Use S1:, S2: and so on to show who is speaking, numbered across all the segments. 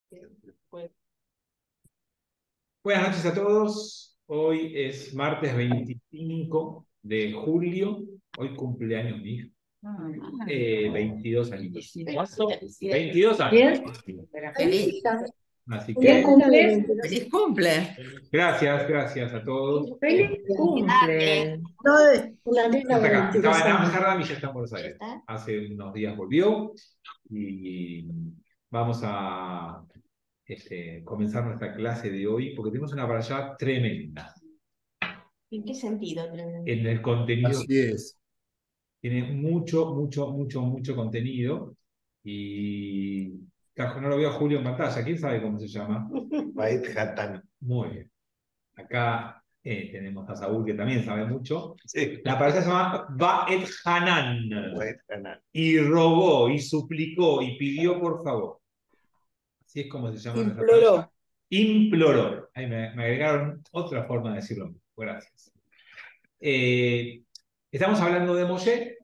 S1: Pues,
S2: Buenas noches a todos. Hoy es martes 25 de julio. Hoy cumpleaños mi hija. 22 años. ¿Cuánto? 22 años.
S3: Feliz,
S2: Así
S3: ¿Quién
S2: que
S3: cumple? Feliz cumple.
S2: gracias a todos.
S3: Feliz cumple.
S4: La nena
S2: Está
S4: de
S2: acá. Estaba
S4: 22
S2: en
S4: años.
S2: Ámsterdam y ya está en Buenos Aires. Hace unos días volvió y vamos a comenzar nuestra clase de hoy porque tenemos una para allá tremenda
S1: ¿en qué sentido?
S2: en el contenido.
S5: Así es.
S2: Tiene mucho contenido y no lo veo a Julio en pantalla. ¿Quién sabe cómo se llama?
S5: Bait Hatan.
S2: Muy bien. Acá tenemos a Saúl que también sabe mucho.
S5: Sí.
S2: La pareja se llama Ba'et Hanan.
S5: Bait Hanan.
S2: Y rogó y suplicó y pidió por favor. Así es como se llama nuestra
S4: Imploró.
S2: pareja. Imploró. Ahí me agregaron otra forma de decirlo. Gracias. Estamos hablando de Moshe.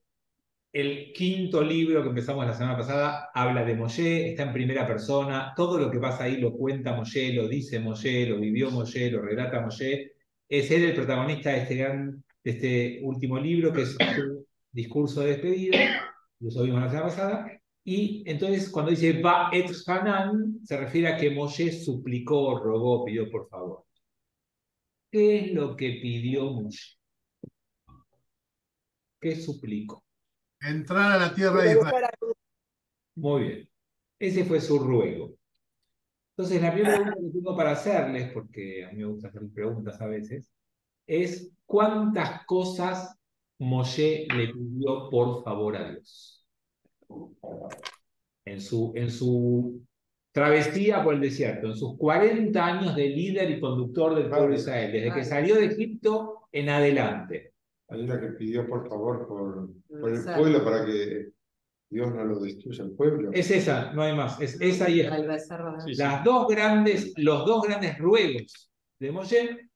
S2: El quinto libro que empezamos la semana pasada habla de Moshe, está en primera persona, todo lo que pasa ahí lo cuenta Moshe, lo dice Moshe, lo vivió Moshe, lo relata Moshe. Es él el protagonista de este último libro, que es su discurso de despedida, lo subimos la semana pasada. Y entonces cuando dice Ba'et Hanan, se refiere a que Moshe suplicó, rogó, pidió por favor. ¿Qué es lo que pidió Moshe? ¿Qué suplicó?
S5: Entrar a la tierra de Israel.
S2: Muy bien. Ese fue su ruego. Entonces, la primera pregunta que tengo para hacerles, porque a mí me gusta hacer preguntas a veces, es ¿cuántas cosas Moshe le pidió por favor a Dios? En su travesía por el desierto, en sus 40 años de líder y conductor del pueblo de Israel, desde que salió de Egipto en adelante.
S6: Hay una que pidió por favor por el pueblo para que Dios no lo destruya el pueblo.
S2: Es esa, no hay más, es esa y esta.
S6: Sí, sí.
S2: Los dos grandes ruegos de Moshe.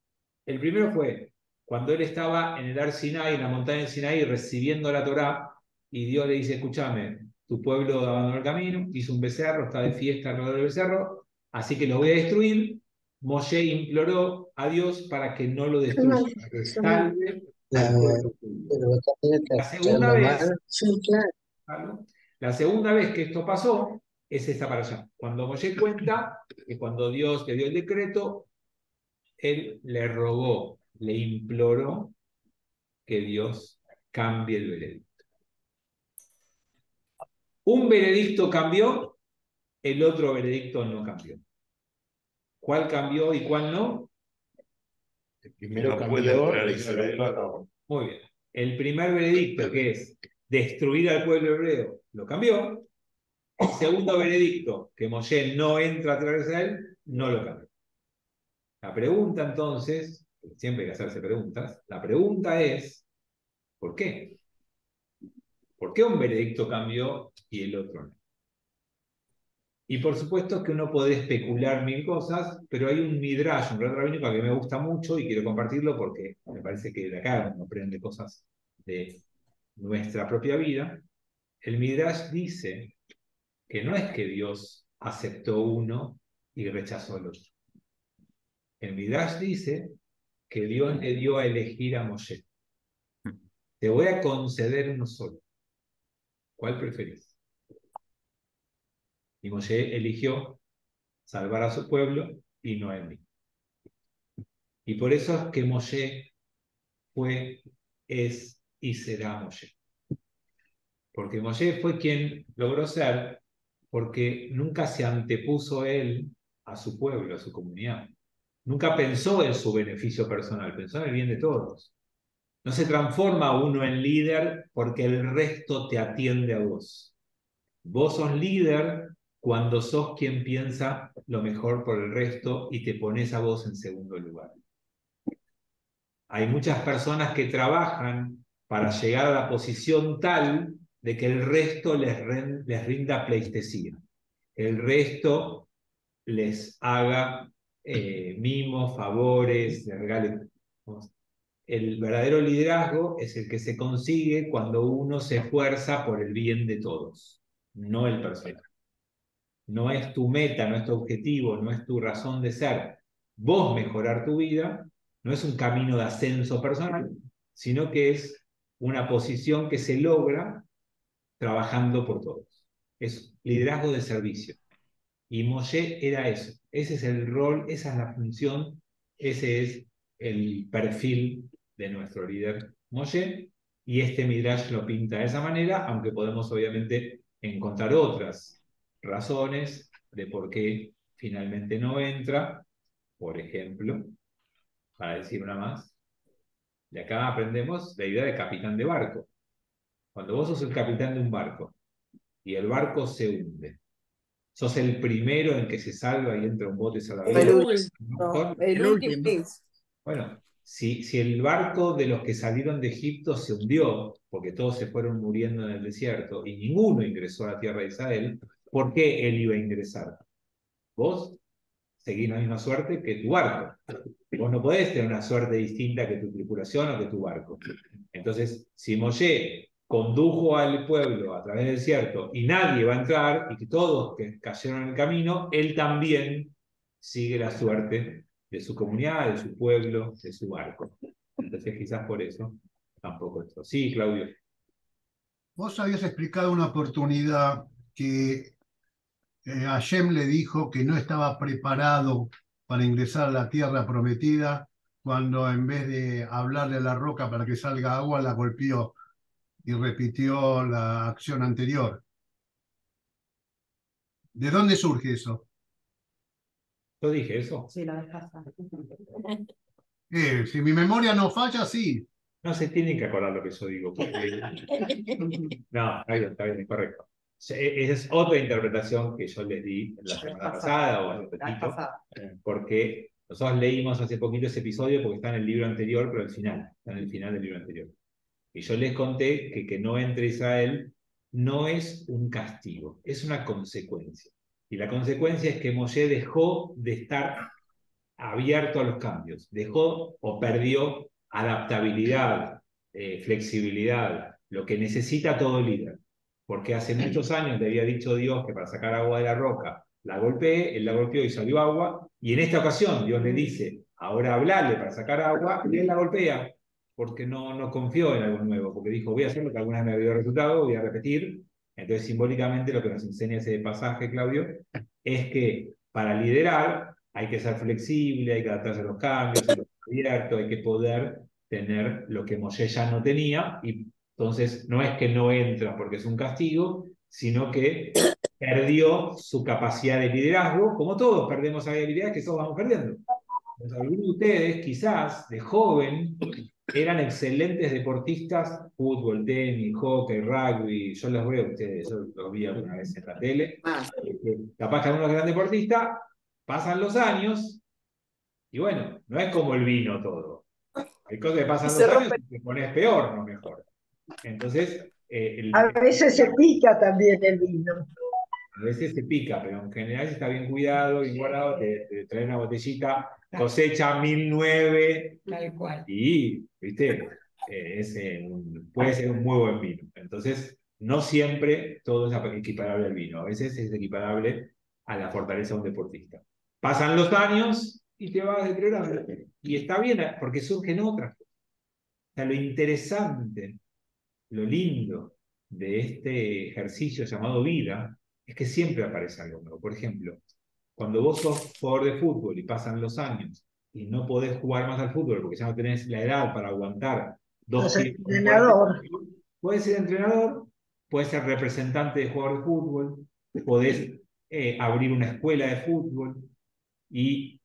S2: El primero fue cuando él estaba en el Ar Sinai, en la montaña de Sinai, recibiendo la Torá, y Dios le dice, escúchame, tu pueblo abandonó el camino, hizo un becerro, está de fiesta alrededor del becerro, así que lo voy a destruir. Moshe imploró a Dios para que no lo destruya, para que salve al pueblo judío. La segunda vez,
S4: Sí, claro.
S2: ¿no? La segunda vez que esto pasó es esta para allá. Cuando Moshe cuenta que cuando Dios le dio el decreto, él le rogó, le imploró que Dios cambie el veredicto. Un veredicto cambió, el otro veredicto no cambió. ¿Cuál cambió y cuál no?
S5: El primero
S6: No puede
S5: cambió.
S6: entrar a Israel. No.
S2: Muy bien. El primer veredicto, que es destruir al pueblo hebreo, lo cambió. El segundo veredicto, que Moshe no entra a través de él, no lo cambió. La pregunta entonces, siempre hay que hacerse preguntas, la pregunta es, ¿por qué? ¿Por qué un veredicto cambió y el otro no? Y por supuesto que uno puede especular mil cosas, pero hay un midrash, un relato rabínico que me gusta mucho y quiero compartirlo porque me parece que de acá uno aprende cosas de nuestra propia vida. El midrash dice que no es que Dios aceptó uno y rechazó el otro. El midrash dice que Dios le dio a elegir a Moshe. Te voy a conceder uno solo. ¿Cuál preferís? Y Moshe eligió salvar a su pueblo y no a él. Y por eso es que Moshe fue, es y será Moshe. Porque Moshe fue quien logró ser, porque nunca se antepuso él a su pueblo, a su comunidad. Nunca pensó en su beneficio personal, pensó en el bien de todos. No se transforma uno en líder porque el resto te atiende a vos. Vos sos líder cuando sos quien piensa lo mejor por el resto y te pones a vos en segundo lugar. Hay muchas personas que trabajan para llegar a la posición tal de que el resto les rinda pleitesía. El resto les haga mimos, favores, les regale. El verdadero liderazgo es el que se consigue cuando uno se esfuerza por el bien de todos, no el personal. no es tu meta, no es tu objetivo, no es tu razón de ser, vos mejorar tu vida, no es un camino de ascenso personal, sino que es una posición que se logra trabajando por todos. Es liderazgo de servicio. Y Moshe era eso. Ese es el rol, esa es la función, ese es el perfil de nuestro líder Moshe. Y este Midrash lo pinta de esa manera, aunque podemos obviamente encontrar otras razones de por qué finalmente no entra. Por ejemplo, para decir una más, de acá aprendemos la idea de capitán de barco. Cuando vos sos el capitán de un barco y el barco se hunde, sos el primero en que se salva y entra un bote salvavidas.
S3: El último.
S2: Bueno, si el barco de los que salieron de Egipto se hundió, porque todos se fueron muriendo en el desierto y ninguno ingresó a la tierra de Israel, ¿por qué él iba a ingresar? Vos seguís la misma suerte que tu barco. Vos no podés tener una suerte distinta que tu tripulación o que tu barco. Entonces, si Moshe condujo al pueblo a través del desierto y nadie va a entrar y que todos que cayeron en el camino, él también sigue la suerte de su comunidad, de su pueblo, de su barco. Entonces, quizás por eso tampoco esto. Sí, Claudio.
S5: Vos habías explicado una oportunidad que Hashem le dijo que no estaba preparado para ingresar a la tierra prometida, cuando en vez de hablarle a la roca para que salga agua, la golpeó y repitió la acción anterior. ¿De dónde surge eso?
S2: ¿Yo dije eso?
S1: Sí, la vez pasada.
S5: Si mi memoria no falla, sí.
S2: No se tienen que acordar lo que yo digo. Porque... No, está bien, es correcto. Esa es otra interpretación que yo les di la semana pasada o hace poquito, porque nosotros leímos hace poquito ese episodio porque está en el libro anterior, pero al final, está en el final del libro anterior. Y yo les conté que no entre Israel no es un castigo, es una consecuencia. Y la consecuencia es que Moshe dejó de estar abierto a los cambios, dejó o perdió adaptabilidad, flexibilidad, lo que necesita todo líder. Porque hace muchos años le había dicho Dios que para sacar agua de la roca la golpeé, él la golpeó y salió agua, y en esta ocasión Dios le dice, ahora hablale para sacar agua, y él la golpea, porque no confió en algo nuevo, porque dijo, voy a hacer lo que alguna vez me había resultado, voy a repetir. Entonces, simbólicamente, lo que nos enseña ese pasaje, Claudio, es que para liderar hay que ser flexible, hay que adaptarse a los cambios, ser abierto, hay que poder tener lo que Moshe ya no tenía, y entonces no es que no entra porque es un castigo, sino que perdió su capacidad de liderazgo, como todos perdemos habilidades que todos vamos perdiendo. Entonces, algunos de ustedes, quizás de joven, eran excelentes deportistas, fútbol, tenis, hockey, rugby, yo los veo a ustedes, yo los vi alguna vez en la tele, capaz que algunos eran deportistas, pasan los años, y bueno, no es como el vino todo. Hay cosas que pasan los años y te pones peor, no mejor. Entonces,
S4: A veces se pica también el vino.
S2: a veces se pica, pero en general si está bien cuidado y guardado, te trae una botellita, cosecha 1009,
S3: Tal cual.
S2: y, viste, puede ser un muy buen vino. Entonces, no siempre todo es equiparable al vino, a veces es equiparable a la fortaleza de un deportista. Pasan los años y te vas deteriorando. Y está bien, porque surgen otras cosas. O sea, lo interesante, lo lindo de este ejercicio llamado vida es que siempre aparece algo nuevo. Por ejemplo, cuando vos sos jugador de fútbol y pasan los años y no podés jugar más al fútbol porque ya no tenés la edad para aguantar dos tiempos, puedes ser entrenador, puedes ser representante de jugador de fútbol, podés abrir una escuela de fútbol, y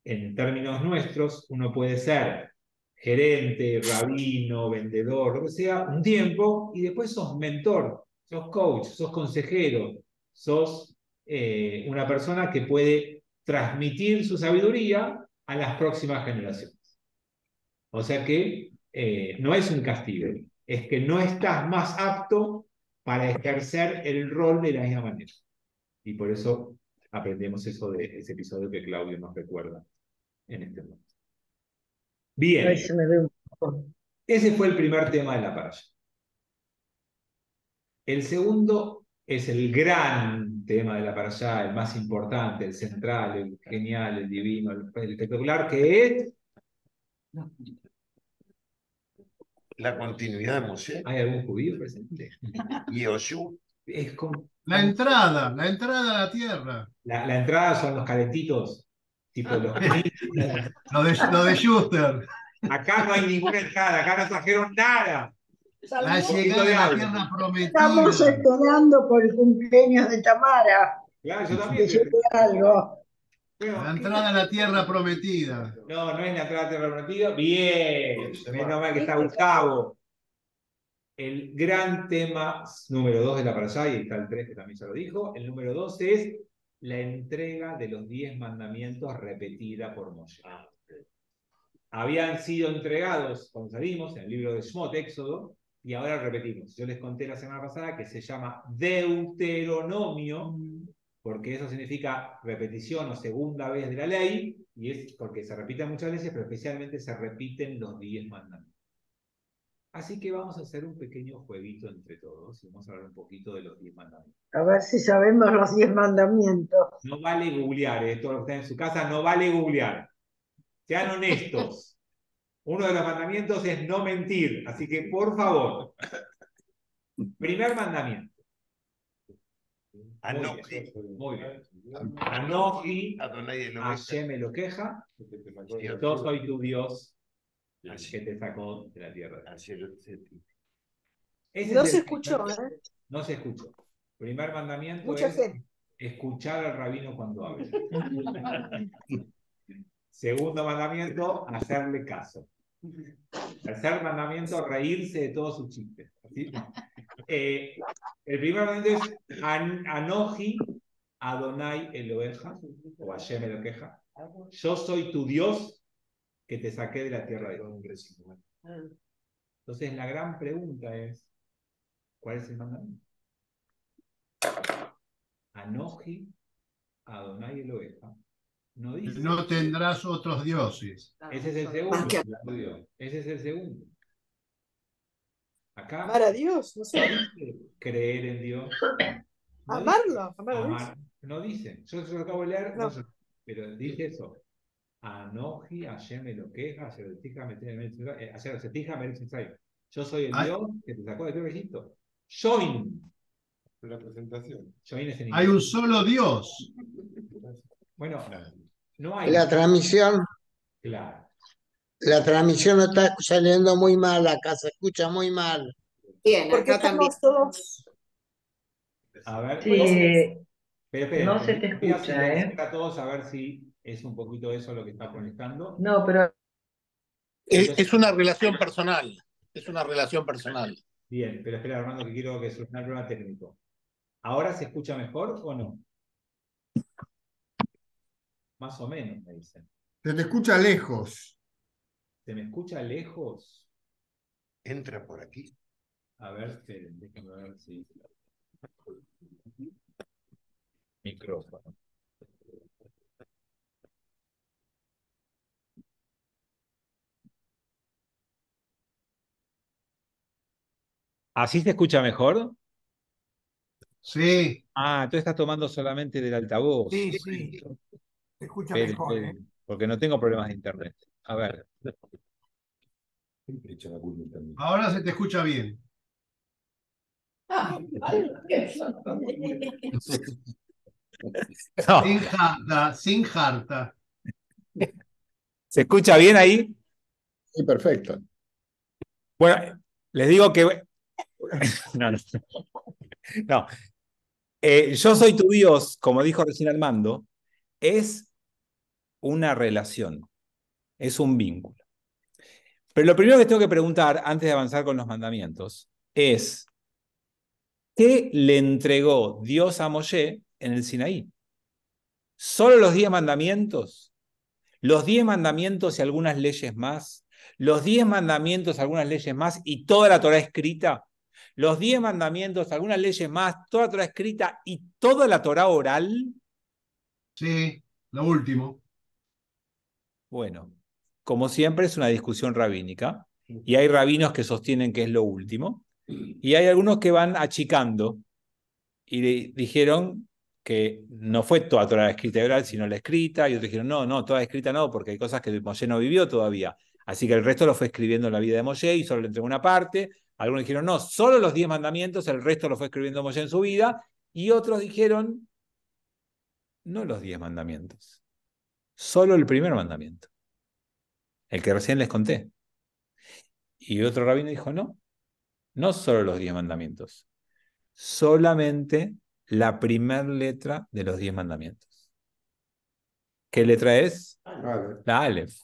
S2: en términos nuestros uno puede ser gerente, rabino, vendedor, lo que sea, un tiempo, y después sos mentor, sos coach, sos consejero, sos una persona que puede transmitir su sabiduría a las próximas generaciones. O sea que no es un castigo, es que no estás más apto para ejercer el rol de la misma manera. Y por eso aprendemos eso de ese episodio que Claudio nos recuerda en este momento. Bien, ese fue el primer tema de la parasha. El segundo es el gran tema de la parashá, el más importante, el central, el genial, el divino, el espectacular, que es...
S6: La continuidad de Moshe.
S2: ¿Hay algún judío presente?
S6: Y Oshú.
S2: Es como...
S5: La entrada a la tierra.
S2: La entrada son los calentitos, tipo los...
S5: Lo de Schuster.
S2: Acá no hay ninguna entrada, acá no trajeron nada.
S5: La llegada a la tierra
S4: Estamos
S5: prometida.
S4: esperando por el cumpleaños de Tamara,
S2: Claro, yo
S4: que
S2: también.
S4: llegue algo.
S2: Bueno,
S5: La entrada a la tierra prometida.
S2: no, no es la entrada a tierra prometida. Bien, menos mal que está Gustavo. El gran tema número 2 de la parashá, y está el 3 que también ya lo dijo. El número 2 es la entrega de los 10 mandamientos repetida por Moshe. Habían sido entregados, cuando salimos, en el libro de Shmot, Éxodo, y ahora repetimos. Yo les conté la semana pasada que se llama Deuteronomio, porque eso significa repetición o segunda vez de la ley, y es porque se repiten muchas veces, pero especialmente se repiten los 10 mandamientos. Así que vamos a hacer un pequeño jueguito entre todos y vamos a hablar un poquito de los 10 mandamientos.
S4: A ver si sabemos los 10 mandamientos.
S2: No vale googlear, todos los que están en su casa, no vale googlear. Sean honestos. Uno de los mandamientos es no mentir, así que por favor. Primer mandamiento.
S6: Anoji.
S2: Muy bien. Anoji,
S6: Adonai Elohim.
S2: Hashem Elokeja, yo soy tu Dios que te sacó de la tierra. Ese
S3: No
S2: es
S3: se
S2: el
S3: escuchó,
S2: primer-
S3: ¿eh?
S2: No se escuchó. Primer mandamiento
S3: Mucha
S2: es
S3: gente.
S2: escuchar al rabino cuando habla. Segundo mandamiento, hacerle caso. Tercer mandamiento, reírse de todos sus chistes. ¿Sí? El primer mandamiento es Anoji Adonai Eloheja, o Hashem Elokeja. Yo soy tu Dios que te saqué de la tierra de Dios. Entonces la gran pregunta es, ¿cuál es el mandamiento? Anoji Adonai Eloheja. No dice.
S5: No tendrás otros dioses.
S2: Ese es el segundo. Ese es el segundo. Acá
S3: Amar a Dios, no sé.
S2: no dice creer en Dios. No
S3: Amarlo,
S2: dice
S3: amar a Dios.
S2: amar. No dice. Yo lo acabo de leer,
S3: No.
S2: pero dice eso. Anoji, Hashem Elokeja, yo soy el
S5: Ay.
S2: Dios que te sacó de tierra de Egipto. Shoin.
S6: La presentación.
S2: Shoin es en
S5: Hay
S2: inglés.
S5: un solo Dios.
S2: Bueno, no hay.
S7: La transmisión
S2: Claro.
S7: no está saliendo muy mal acá, se escucha muy mal.
S1: Bien,
S3: Porque
S1: acá también.
S3: estamos todos.
S2: A ver.
S4: Sí,
S2: Esperen,
S4: no se te
S2: voy a
S4: escucha,
S2: silenciar a todos a ver si es un poquito eso lo que está conectando.
S4: No, pero
S8: Es una relación personal. Es una relación personal.
S2: Bien, pero espera, Armando, que quiero que solucione el problema técnico. ¿Ahora se escucha mejor o no? Más o menos, me dicen.
S6: Se te escucha lejos.
S2: ¿Se me escucha lejos?
S6: Entra por aquí.
S2: A ver, esperen, déjenme ver si... Micrófono. ¿Así se escucha mejor?
S5: Sí.
S2: Ah, entonces estás tomando solamente del altavoz.
S8: Sí. Se escucha
S2: Esperen,
S8: mejor, ¿eh?
S2: esperen, porque no tengo problemas de internet. A ver.
S5: Ahora se te escucha bien.
S2: No.
S5: Sin jarta.
S2: ¿Se escucha bien ahí?
S8: Sí, perfecto.
S2: Bueno, les digo que... No. No. Yo soy tu Dios, como dijo recién Armando, es una relación, es un vínculo. Pero lo primero que tengo que preguntar antes de avanzar con los mandamientos es, ¿qué le entregó Dios a Moshe en el Sinaí? ¿Solo los 10 mandamientos? ¿Los 10 mandamientos y algunas leyes más? ¿Los 10 mandamientos, algunas leyes más y toda la Torá escrita? ¿Los 10 mandamientos, algunas leyes más, toda la Torá escrita y toda la Torá oral?
S5: Sí, lo último.
S2: Bueno, como siempre es una discusión rabínica y hay rabinos que sostienen que es lo último y hay algunos que van achicando y le dijeron que no fue toda Torah escrita y oral, sino la escrita, y otros dijeron, no, toda escrita no, porque hay cosas que Moshe no vivió todavía. Así que el resto lo fue escribiendo en la vida de Moshe y solo le entregó una parte. Algunos dijeron, no, solo los 10 mandamientos, el resto lo fue escribiendo Moshe en su vida. Y otros dijeron, no los 10 mandamientos, solo el primer mandamiento, el que recién les conté. Y otro rabino dijo, no solo los 10 mandamientos, solamente la primer letra de los 10 mandamientos. ¿Qué letra es?
S6: Vale.
S2: La Aleph.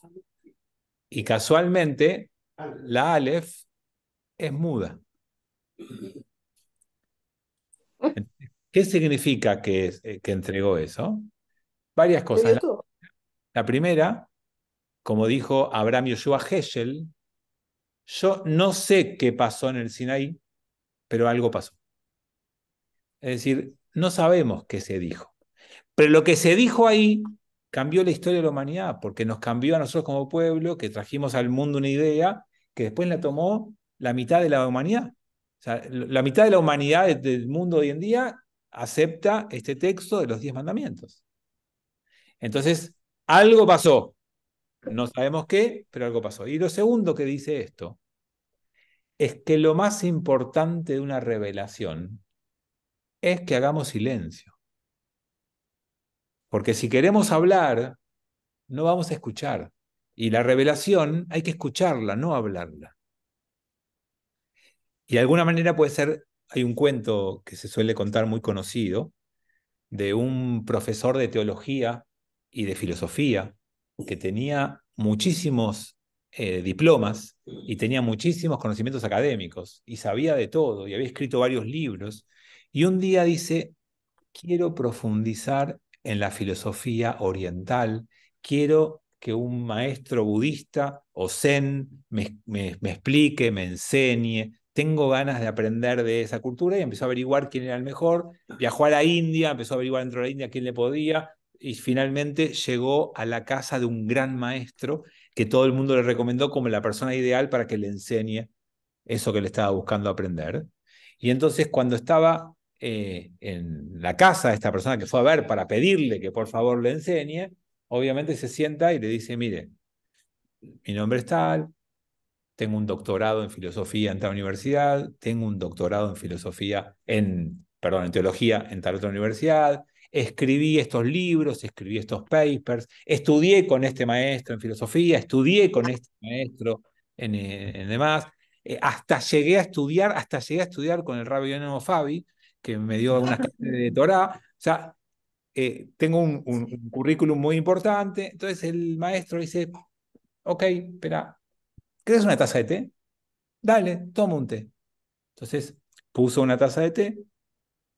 S2: Y casualmente, la Aleph es muda. ¿Qué significa que entregó eso? Varias cosas. La primera, como dijo Abraham Yoshua Heschel, yo no sé qué pasó en el Sinaí, pero algo pasó. Es decir, no sabemos qué se dijo. Pero lo que se dijo ahí cambió la historia de la humanidad, porque nos cambió a nosotros como pueblo, que trajimos al mundo una idea que después la tomó la mitad de la humanidad. O sea, la mitad de la humanidad del mundo hoy en día acepta este texto de los 10 mandamientos. Entonces, algo pasó. No sabemos qué, pero algo pasó. Y lo segundo que dice esto es que lo más importante de una revelación es que hagamos silencio. Porque si queremos hablar, no vamos a escuchar. Y la revelación hay que escucharla, no hablarla. Y de alguna manera puede ser, hay un cuento que se suele contar muy conocido, de un profesor de teología y de filosofía que tenía muchísimos diplomas y tenía muchísimos conocimientos académicos y sabía de todo y había escrito varios libros. Y un día dice, quiero profundizar en la filosofía oriental, quiero que un maestro budista o zen me explique, me enseñe, tengo ganas de aprender de esa cultura, y empezó a averiguar quién era el mejor, viajó a la India, empezó a averiguar dentro de la India quién le podía, y finalmente llegó a la casa de un gran maestro que todo el mundo le recomendó como la persona ideal para que le enseñe eso que le estaba buscando aprender. Y entonces cuando estaba en la casa de esta persona que fue a ver para pedirle que por favor le enseñe, obviamente se sienta y le dice, mire, mi nombre es tal, tengo un doctorado en filosofía en tal universidad, tengo un doctorado en filosofía, en teología en tal otra universidad, escribí estos libros, escribí estos papers, estudié con este maestro en filosofía, estudié con este maestro en demás, hasta llegué a estudiar con el rabbi Yonemo Fabi, que me dio algunas clases de Torah. O sea, tengo un currículum muy importante. Entonces el maestro dice, ok, espera, ¿querés una taza de té? Dale, toma un té. Entonces puso una taza de té,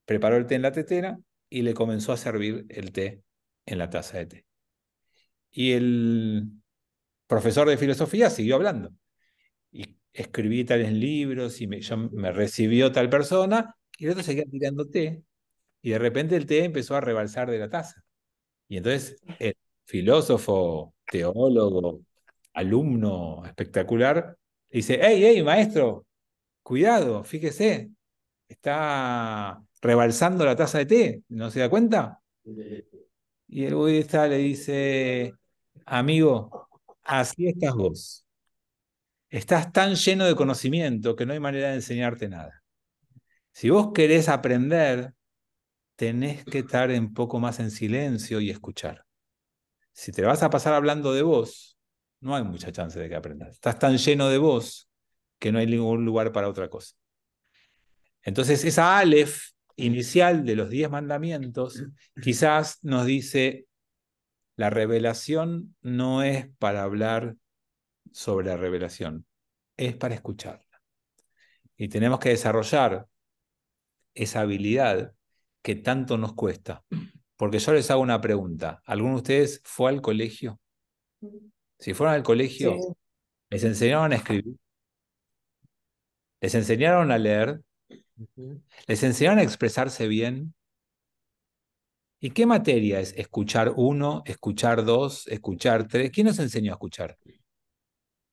S2: preparó el té en la tetera y le comenzó a servir el té en la taza de té. Y el profesor de filosofía siguió hablando. Y escribí tales libros y me recibió tal persona, y el otro seguía tirando té. Y de repente el té empezó a rebalsar de la taza. Y entonces el filósofo, teólogo, alumno espectacular, dice, hey, maestro, cuidado, fíjese, está rebalsando la taza de té, ¿no se da cuenta? Y el budista le dice, amigo, así estás vos. Estás tan lleno de conocimiento que no hay manera de enseñarte nada. Si vos querés aprender, tenés que estar un poco más en silencio y escuchar. Si te vas a pasar hablando de vos, no hay mucha chance de que aprendas. Estás tan lleno de vos que no hay ningún lugar para otra cosa. Entonces, esa Aleph inicial de los 10 mandamientos quizás nos dice, la revelación no es para hablar sobre la revelación, es para escucharla. Y tenemos que desarrollar esa habilidad que tanto nos cuesta. Porque yo les hago una pregunta. ¿Alguno de ustedes fue al colegio? Si fueron al colegio,
S4: Sí.
S2: ¿les enseñaron a escribir? ¿Les enseñaron a leer? ¿Les enseñaron a expresarse bien? ¿Y qué materia es escuchar 1, escuchar 2, escuchar 3? ¿Quién nos enseñó a escuchar?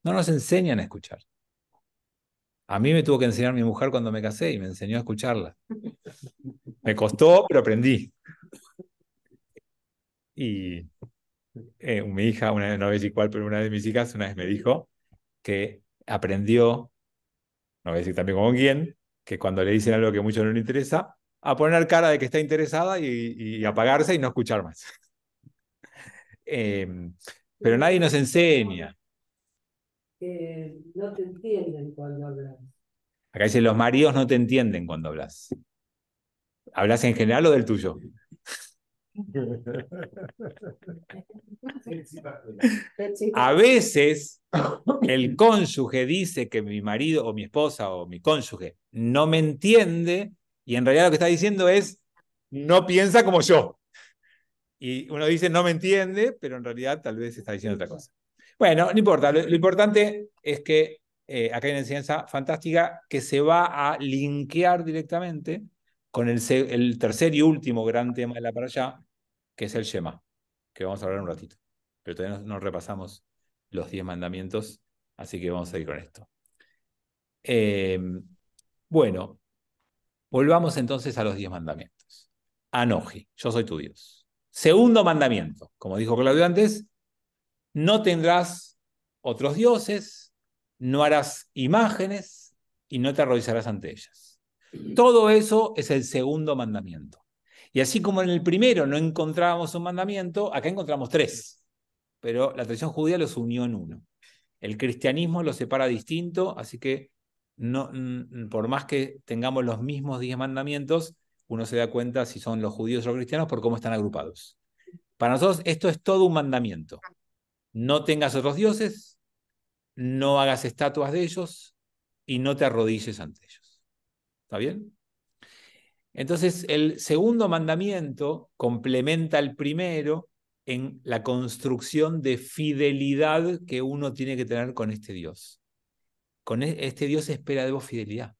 S2: No nos enseñan a escuchar. A mí me tuvo que enseñar mi mujer cuando me casé y me enseñó a escucharla. Me costó, pero aprendí. Y mi hija, no voy a decir cuál, pero una de mis hijas una vez me dijo que aprendió, no voy a decir también con quién, que cuando le dicen algo que mucho no le interesa, a poner cara de que está interesada y apagarse y no escuchar más. Pero nadie nos enseña.
S3: No te entienden cuando hablas.
S2: Acá dice, los maridos no te entienden cuando hablas. ¿Hablas en general o del tuyo? A veces el cónyuge dice que mi marido o mi esposa o mi cónyuge no me entiende y en realidad lo que está diciendo es no piensa como yo. Y uno dice no me entiende, pero en realidad tal vez está diciendo otra cosa. Bueno, no importa. Lo importante es que acá hay una enseñanza fantástica que se va a linkear directamente con el tercer y último gran tema de la parashá, que es el Shema, que vamos a hablar un ratito. Pero todavía no repasamos los 10 mandamientos, así que vamos a ir con esto. Bueno, volvamos entonces a los 10 mandamientos. Anoji, yo soy tu Dios. Segundo mandamiento, como dijo Claudio antes, no tendrás otros dioses, no harás imágenes y no te arrodillarás ante ellas. Todo eso es el segundo mandamiento. Y así como en el primero no encontrábamos un mandamiento, acá encontramos 3, pero la tradición judía los unió en uno. El cristianismo los separa distinto, así que no, por más que tengamos los mismos 10 mandamientos, uno se da cuenta si son los judíos o los cristianos por cómo están agrupados. Para nosotros esto es todo un mandamiento. No tengas otros dioses, no hagas estatuas de ellos y no te arrodilles ante ellos. ¿Está bien? Entonces, el segundo mandamiento complementa el primero en la construcción de fidelidad que uno tiene que tener con este Dios. Con este Dios espera de vos fidelidad.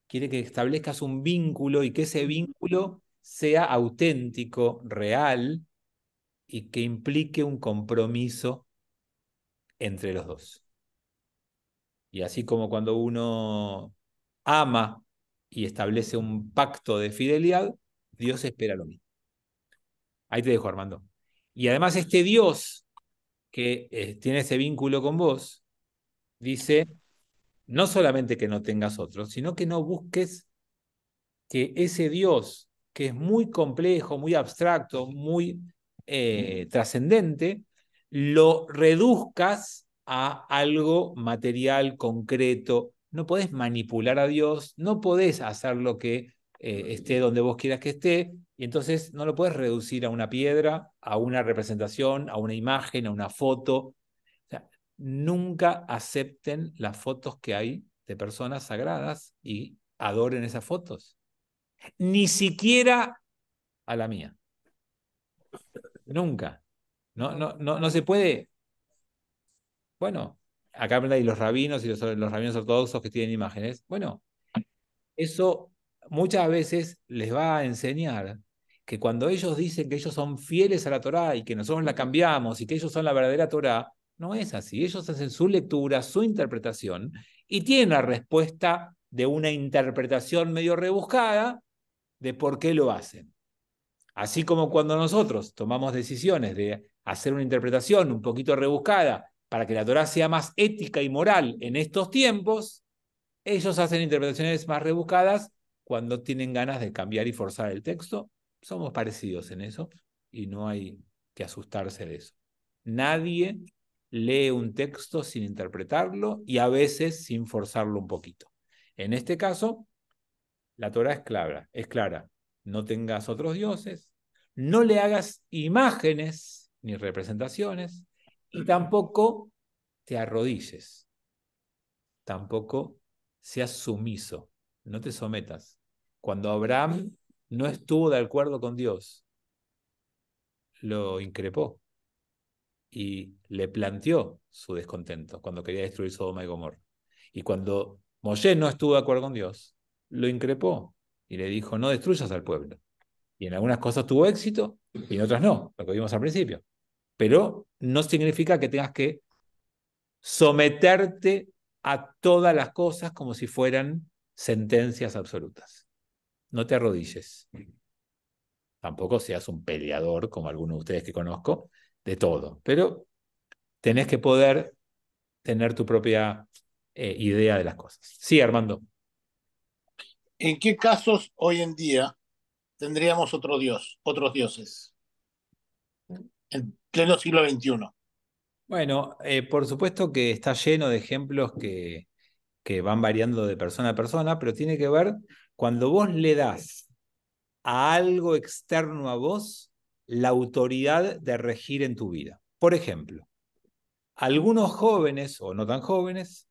S2: Quiere que establezcas un vínculo y que ese vínculo sea auténtico, real y que implique un compromiso entre los dos. Y así como cuando uno ama y establece un pacto de fidelidad, Dios espera lo mismo. Ahí te dejo, Armando. Y además este Dios que tiene ese vínculo con vos, dice, no solamente que no tengas otros, sino que no busques que ese Dios, que es muy complejo, muy abstracto, muy trascendente, lo reduzcas a algo material, concreto. No podés manipular a Dios, no podés hacer lo que esté donde vos quieras que esté, y entonces no lo podés reducir a una piedra, a una representación, a una imagen, a una foto. O sea, nunca acepten las fotos que hay de personas sagradas y adoren esas fotos. Ni siquiera a la mía. Nunca. No se puede. Bueno, acá hay los rabinos y los rabinos ortodoxos que tienen imágenes. Bueno, eso muchas veces les va a enseñar que cuando ellos dicen que ellos son fieles a la Torá y que nosotros la cambiamos y que ellos son la verdadera Torá, no es así. Ellos hacen su lectura, su interpretación y tienen la respuesta de una interpretación medio rebuscada de por qué lo hacen. Así como cuando nosotros tomamos decisiones de hacer una interpretación un poquito rebuscada para que la Torá sea más ética y moral en estos tiempos, ellos hacen interpretaciones más rebuscadas cuando tienen ganas de cambiar y forzar el texto. Somos parecidos en eso y no hay que asustarse de eso. Nadie lee un texto sin interpretarlo y a veces sin forzarlo un poquito. En este caso, la Torá es clara. No tengas otros dioses, no le hagas imágenes ni representaciones y tampoco te arrodilles. Tampoco seas sumiso, no te sometas. Cuando Abraham no estuvo de acuerdo con Dios, lo increpó y le planteó su descontento cuando quería destruir Sodoma y Gomorra. Y cuando Moshe no estuvo de acuerdo con Dios, lo increpó y le dijo, no destruyas al pueblo. Y en algunas cosas tuvo éxito y en otras no, lo que vimos al principio. Pero no significa que tengas que someterte a todas las cosas como si fueran sentencias absolutas. No te arrodilles. Tampoco seas un peleador, como algunos de ustedes que conozco, de todo. Pero tenés que poder tener tu propia idea de las cosas. Sí, Armando.
S8: ¿En qué casos hoy en día tendríamos otros dioses? En pleno siglo XXI.
S2: Bueno, por supuesto que está lleno de ejemplos que van variando de persona a persona, pero tiene que ver cuando vos le das a algo externo a vos la autoridad de regir en tu vida. Por ejemplo, algunos jóvenes o no tan jóvenes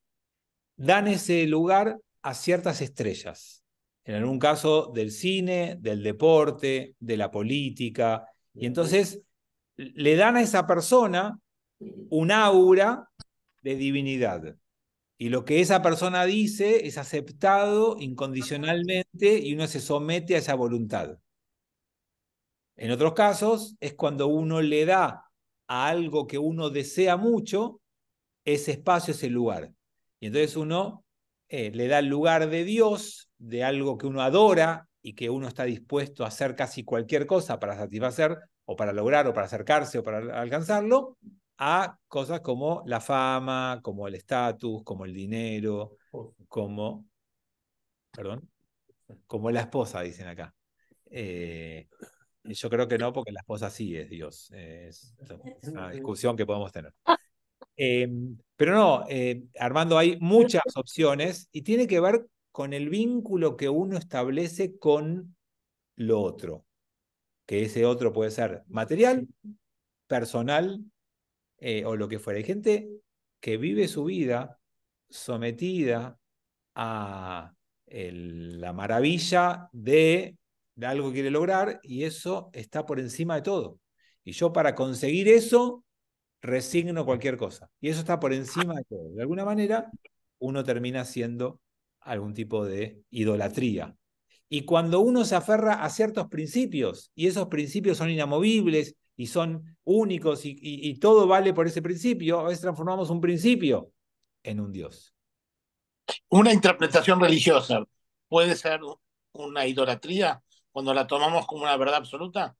S2: dan ese lugar a ciertas estrellas. En algún caso del cine, del deporte, de la política. Y entonces le dan a esa persona un aura de divinidad. Y lo que esa persona dice es aceptado incondicionalmente y uno se somete a esa voluntad. En otros casos es cuando uno le da a algo que uno desea mucho ese espacio, ese lugar. Y entonces uno le da el lugar de Dios, de algo que uno adora y que uno está dispuesto a hacer casi cualquier cosa para satisfacer o para lograr o para acercarse o para alcanzarlo, a cosas como la fama, como el estatus, como el dinero, como la esposa, dicen acá. Yo creo que no, porque la esposa sí es Dios. Es una discusión que podemos tener. Pero no, Armando, hay muchas opciones y tiene que ver con el vínculo que uno establece con lo otro. Que ese otro puede ser material, personal o lo que fuera. Hay gente que vive su vida sometida a la maravilla de algo que quiere lograr y eso está por encima de todo. Y yo para conseguir eso resigno cualquier cosa. Y eso está por encima de todo. De alguna manera, uno termina siendo algún tipo de idolatría. Y cuando uno se aferra a ciertos principios, y esos principios son inamovibles y son únicos y todo vale por ese principio, a veces transformamos un principio en un Dios.
S8: Una interpretación religiosa puede ser una idolatría cuando la tomamos como una verdad absoluta.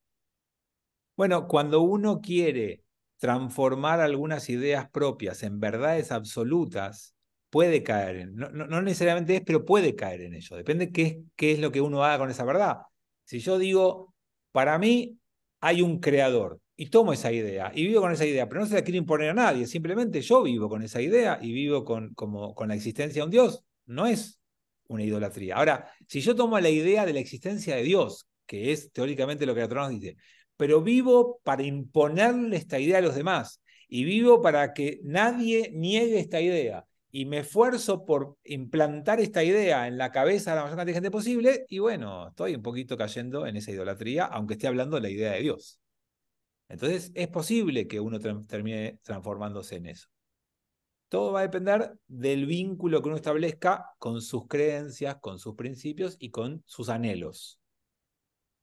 S2: Bueno, cuando uno quiere transformar algunas ideas propias en verdades absolutas, puede caer en, no necesariamente es, pero puede caer en ello. Depende qué es lo que uno haga con esa verdad. Si yo digo, para mí hay un creador, y tomo esa idea, y vivo con esa idea, pero no se la quiero imponer a nadie, simplemente yo vivo con esa idea y vivo con la existencia de un Dios, no es una idolatría. Ahora, si yo tomo la idea de la existencia de Dios, que es teóricamente lo que la Torá nos dice, pero vivo para imponerle esta idea a los demás, y vivo para que nadie niegue esta idea, y me esfuerzo por implantar esta idea en la cabeza de la mayor cantidad de gente posible, y bueno, estoy un poquito cayendo en esa idolatría, aunque esté hablando de la idea de Dios. Entonces, es posible que uno termine transformándose en eso. Todo va a depender del vínculo que uno establezca con sus creencias, con sus principios y con sus anhelos.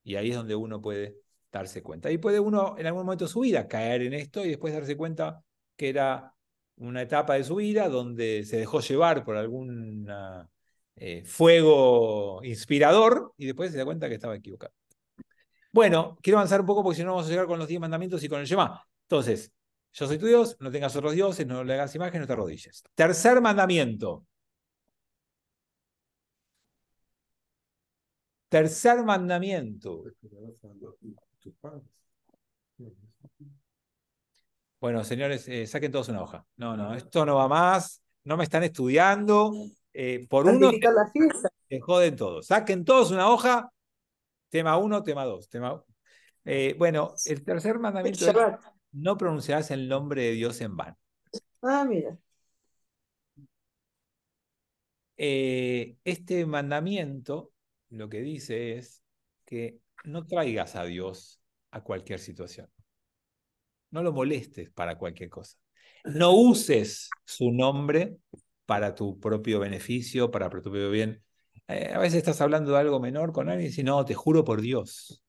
S2: Y ahí es donde uno puede darse cuenta. Y puede uno en algún momento de su vida caer en esto y después darse cuenta que era una etapa de su vida donde se dejó llevar por algún fuego inspirador y después se da cuenta que estaba equivocado. Bueno, quiero avanzar un poco porque si no vamos a llegar con los 10 mandamientos y con el Shema. Entonces, yo soy tu Dios, no tengas otros dioses, no le hagas imagen, no te arrodilles. Tercer mandamiento. Tercer mandamiento. Bueno, señores, saquen todos una hoja. No, esto no va más. No me están estudiando. Por uno
S3: La fiesta.
S2: se joden todos. Saquen todos una hoja. Tema 1, tema 2. Bueno, el tercer mandamiento es: no pronunciarás el nombre de Dios en vano.
S3: Mira.
S2: Este mandamiento lo que dice es que no traigas a Dios a cualquier situación. No lo molestes para cualquier cosa. No uses su nombre para tu propio beneficio, para tu propio bien. A veces estás hablando de algo menor con alguien y dices, no, te juro por Dios.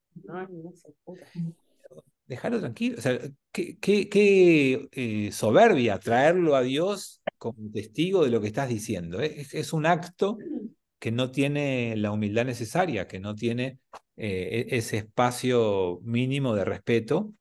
S2: Déjalo tranquilo. O sea, qué soberbia traerlo a Dios como testigo de lo que estás diciendo. Es un acto que no tiene la humildad necesaria, que no tiene ese espacio mínimo de respeto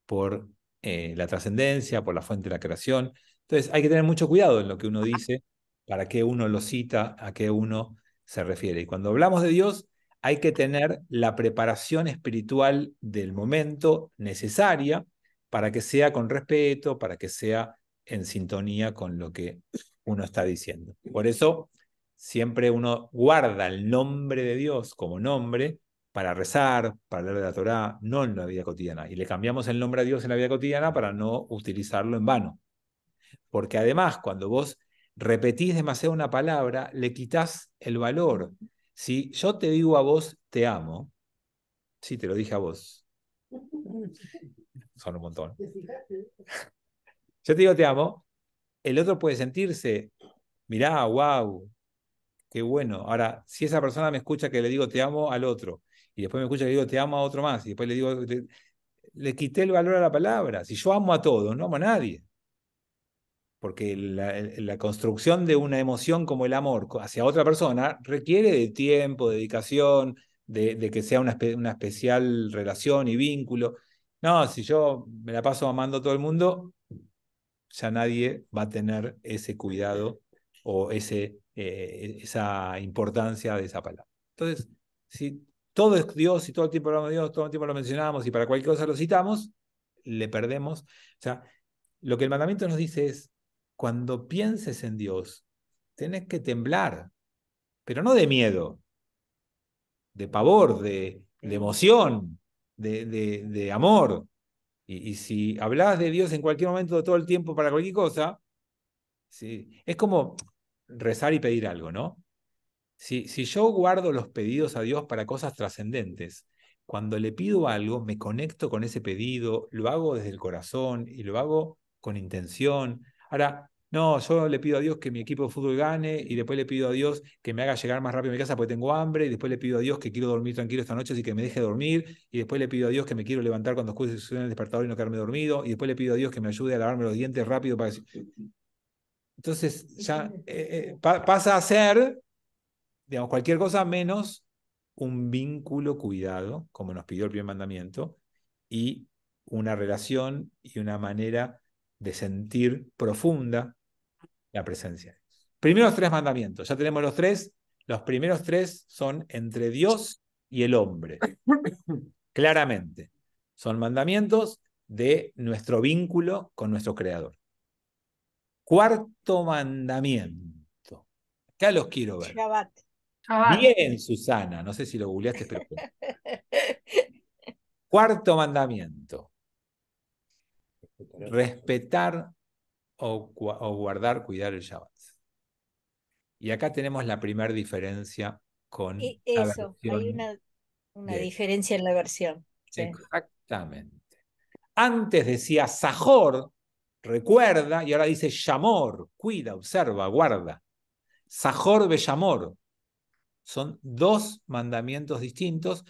S2: por la trascendencia, por la fuente de la creación. Entonces hay que tener mucho cuidado en lo que uno dice, para qué uno lo cita, a qué uno se refiere. Y cuando hablamos de Dios, hay que tener la preparación espiritual del momento necesaria para que sea con respeto, para que sea en sintonía con lo que uno está diciendo. Por eso siempre uno guarda el nombre de Dios como nombre para rezar, para leer de la Torá, no en la vida cotidiana. Y le cambiamos el nombre a Dios en la vida cotidiana para no utilizarlo en vano. Porque además, cuando vos repetís demasiado una palabra, le quitas el valor. Si yo te digo a vos, te amo, sí, te lo dije a vos. Son un montón. Yo te digo, te amo, el otro puede sentirse, mirá, wow, qué bueno. Ahora, si esa persona me escucha que le digo te amo al otro, y después me escucha que le digo te amo a otro más, y después le digo, le quité el valor a la palabra. Si yo amo a todos, no amo a nadie. Porque la construcción de una emoción como el amor hacia otra persona requiere de tiempo, de dedicación, de que sea una especial relación y vínculo. No, si yo me la paso amando a todo el mundo, ya nadie va a tener ese cuidado o esa importancia de esa palabra. Entonces, si todo es Dios y todo el tiempo hablamos de Dios, todo el tiempo lo mencionamos y para cualquier cosa lo citamos, le perdemos. O sea, lo que el mandamiento nos dice es, cuando pienses en Dios, tenés que temblar, pero no de miedo, de pavor, de emoción, de amor. Y si hablas de Dios en cualquier momento, de todo el tiempo, para cualquier cosa, sí, es como rezar y pedir algo, ¿no? Si yo guardo los pedidos a Dios para cosas trascendentes, cuando le pido algo, me conecto con ese pedido, lo hago desde el corazón y lo hago con intención. Ahora, no, yo le pido a Dios que mi equipo de fútbol gane y después le pido a Dios que me haga llegar más rápido a mi casa porque tengo hambre y después le pido a Dios que quiero dormir tranquilo esta noche así que me deje dormir y después le pido a Dios que me quiero levantar cuando suene el despertador y no quedarme dormido y después le pido a Dios que me ayude a lavarme los dientes rápido para que... Entonces ya pasa a ser, digamos, cualquier cosa menos un vínculo cuidado, como nos pidió el primer mandamiento, y una relación y una manera de sentir profunda la presencia de Dios. Primeros 3 mandamientos, ya tenemos los 3. Los primeros 3 son entre Dios y el hombre. Claramente. Son mandamientos de nuestro vínculo con nuestro Creador. Cuarto mandamiento. Acá los quiero ver.
S3: Shabbat.
S2: Bien, Susana. No sé si lo googleaste, pero... Cuarto mandamiento. Respetar o guardar, cuidar el Shabbat. Y acá tenemos la primera diferencia con la
S9: Eso, hay
S2: versión
S9: una
S2: de...
S9: diferencia en la versión. Sí.
S2: Exactamente. Antes decía Sajor, recuerda, y ahora dice Shamor, cuida, observa, guarda. Sajor Bellamor. Son 2 mandamientos distintos.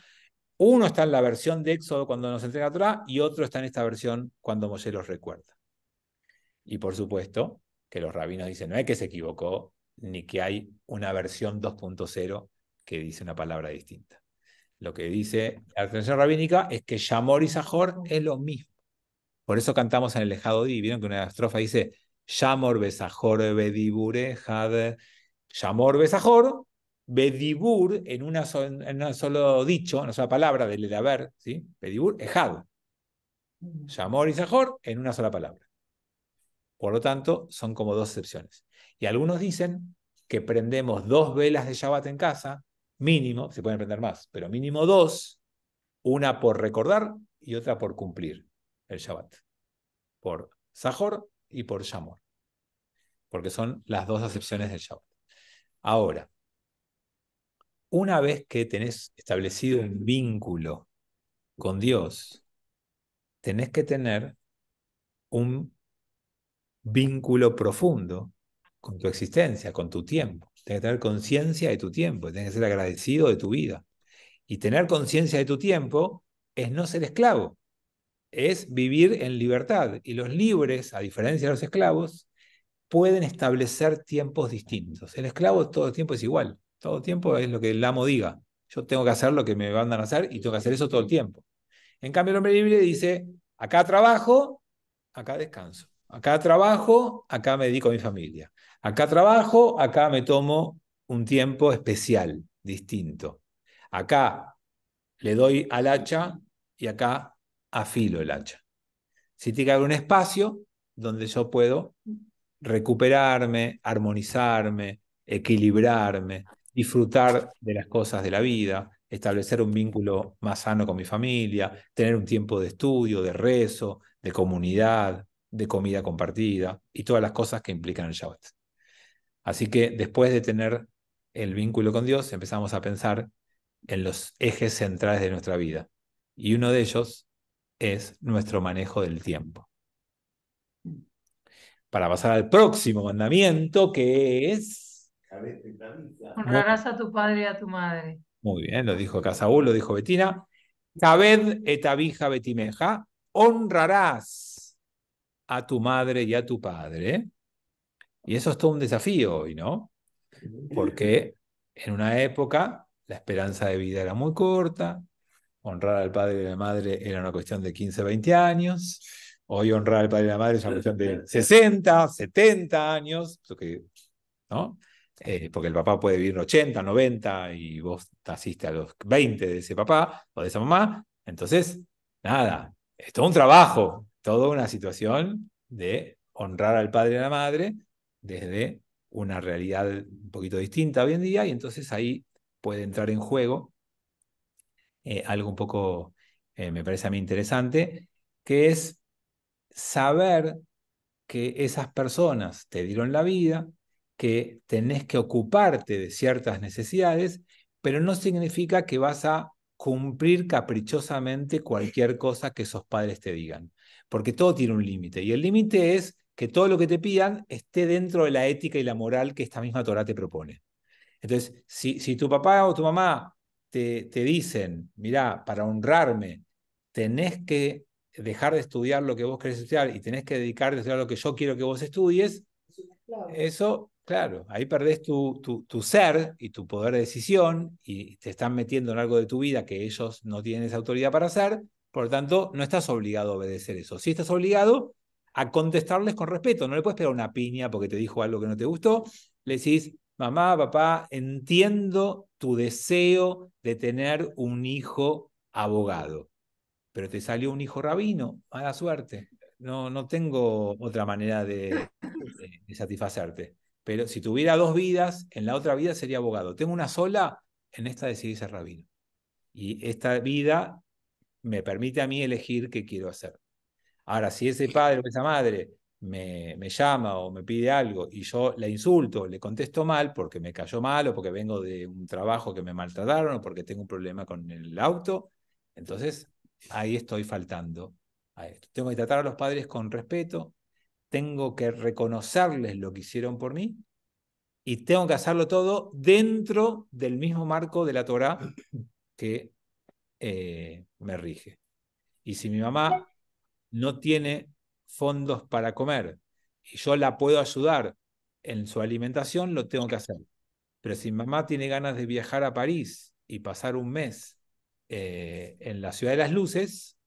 S2: Uno está en la versión de Éxodo cuando nos entrega la Torá y otro está en esta versión cuando Moshe los recuerda. Y por supuesto que los rabinos dicen, no es que se equivocó, ni que hay una versión 2.0 que dice una palabra distinta. Lo que dice la tradición rabínica es que Shamor y Sajor es lo mismo. Por eso cantamos en el Lejado Di, vieron que una estrofa dice Shamor besajor bedibure had. Shamor besajor, bedibur en un solo dicho, una sola palabra de haber, ¿sí? Bedibur, ejad. Shamor y Sajor en una sola palabra. Por lo tanto, son como 2 excepciones. Y algunos dicen que prendemos 2 velas de Shabbat en casa, mínimo, se pueden prender más, pero mínimo 2, una por recordar y otra por cumplir el Shabbat. Por Sajor y por Shamor. Porque son las 2 acepciones del Shabbat. Ahora, una vez que tenés establecido un vínculo con Dios, tenés que tener un vínculo profundo con tu existencia, con tu tiempo. Tienes que tener conciencia de tu tiempo, tienes que ser agradecido de tu vida. Y tener conciencia de tu tiempo es no ser esclavo, es vivir en libertad. Y los libres, a diferencia de los esclavos,
S10: pueden establecer tiempos distintos. El esclavo todo el tiempo es igual. Todo el tiempo es lo que el amo diga. Yo tengo que hacer lo que me mandan a hacer y tengo que hacer eso todo el tiempo. En cambio, el hombre libre dice, acá trabajo, acá descanso. Acá trabajo, acá me dedico a mi familia. Acá trabajo, acá me tomo un tiempo especial, distinto. Acá le doy al hacha y acá afilo el hacha. Si tiene que haber un espacio donde yo puedo recuperarme, armonizarme, equilibrarme, disfrutar de las cosas de la vida, establecer un vínculo más sano con mi familia, tener un tiempo de estudio, de rezo, de comunidad, de comida compartida y todas las cosas que implican el Shabbat. Así que después de tener el vínculo con Dios, empezamos a pensar en los ejes centrales de nuestra vida. Y uno de ellos es nuestro manejo del tiempo. Para pasar al próximo mandamiento, que es...
S11: Honrarás a tu padre y a tu madre.
S10: Muy bien, lo dijo acá Saúl, lo dijo Betina. Kaved et abija betimeja, honrarás a tu madre y a tu padre. Y eso es todo un desafío hoy, ¿no? Porque en una época la esperanza de vida era muy corta, honrar al padre y a la madre era una cuestión de 15, 20 años. Hoy honrar al padre y a la madre es una cuestión de 60, 70 años, ¿no? Porque el papá puede vivir 80, 90 y vos naciste a los 20 de ese papá o de esa mamá. Entonces, nada, es todo un trabajo, toda una situación de honrar al padre y a la madre desde una realidad un poquito distinta hoy en día, y entonces ahí puede entrar en juego algo un poco, me parece a mí interesante, que es saber que esas personas te dieron la vida, que tenés que ocuparte de ciertas necesidades, pero no significa que vas a cumplir caprichosamente cualquier cosa que esos padres te digan, porque todo tiene un límite, y el límite es que todo lo que te pidan esté dentro de la ética y la moral que esta misma Torá te propone. Entonces, si tu papá o tu mamá te dicen, mirá, para honrarme, tenés que dejar de estudiar lo que vos querés estudiar y tenés que dedicarte a estudiar lo que yo quiero que vos estudies, eso, claro, ahí perdés tu ser y tu poder de decisión y te están metiendo en algo de tu vida que ellos no tienen esa autoridad para hacer, por lo tanto, no estás obligado a obedecer eso. Sí estás obligado a contestarles con respeto, no le puedes pegar una piña porque te dijo algo que no te gustó, le decís, mamá, papá, entiendo tu deseo de tener un hijo abogado, pero te salió un hijo rabino, mala suerte. No tengo otra manera de satisfacerte. Pero si tuviera 2 vidas, en la otra vida sería abogado. Tengo una sola, en esta decidí ser rabino. Y esta vida me permite a mí elegir qué quiero hacer. Ahora, si ese padre o esa madre me llama o me pide algo y yo le insulto, le contesto mal porque me cayó mal o porque vengo de un trabajo que me maltrataron o porque tengo un problema con el auto, entonces ahí estoy faltando a esto. Tengo que tratar a los padres con respeto, tengo que reconocerles lo que hicieron por mí y tengo que hacerlo todo dentro del mismo marco de la Torá que me rige. Y si mi mamá no tiene fondos para comer y yo la puedo ayudar en su alimentación, lo tengo que hacer. Pero si mi mamá tiene ganas de viajar a París y pasar un mes en la ciudad de las luces,